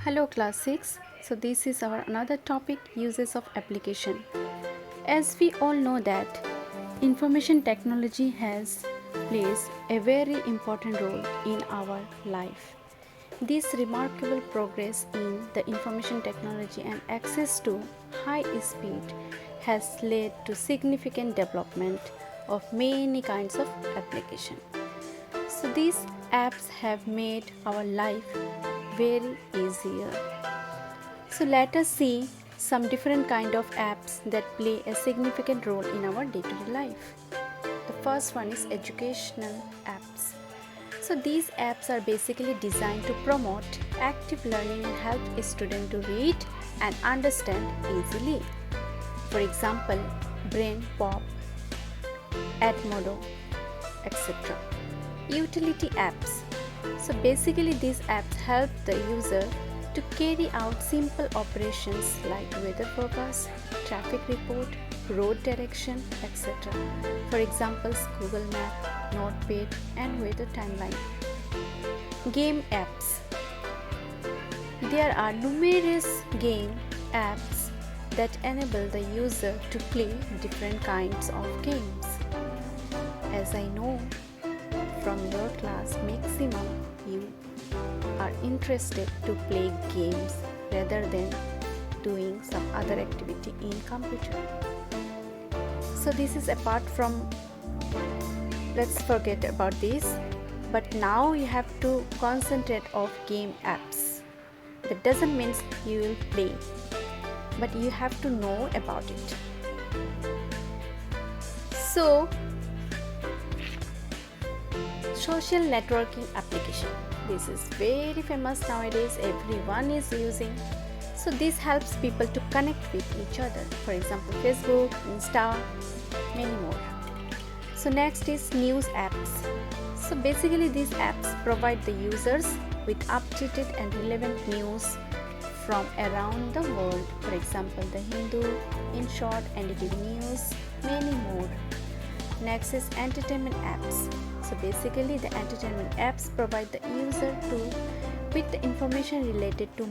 Hello class 6. So this is our another topic, uses of application. As we all know that information technology has plays a very important role in our life. This remarkable progress in the information technology and access to high speed has led to significant development of many kinds of application. So these apps have made our life very easier. So let us see some different kind of apps that play a significant role in our day-to-day life. The first one is educational apps. So these apps are basically designed to promote active learning and help a student to read and understand easily. For example, Brain Pop, Edmodo, etc. Utility apps. So basically these apps help the user to carry out simple operations like weather forecast, traffic report, road direction, etc. For example, Google Map, Notepad and weather timeline. Game apps. There are numerous game apps that enable the user to play different kinds of games. As I know from your class, maximum you are interested to play games rather than doing some other activity in computer. So this is apart from, let's forget about this, but now you have to concentrate of game apps. That doesn't mean you will play, but you have to know about it. So social networking application, this is very famous nowadays, everyone is using. So this helps people to connect with each other, for example Facebook, Insta, many more. So next is news apps. So basically these apps provide the users with updated and relevant news from around the world, for example the Hindu, in short, NDTV News, many more. Next is entertainment apps. So basically the entertainment apps provide the user with the information related to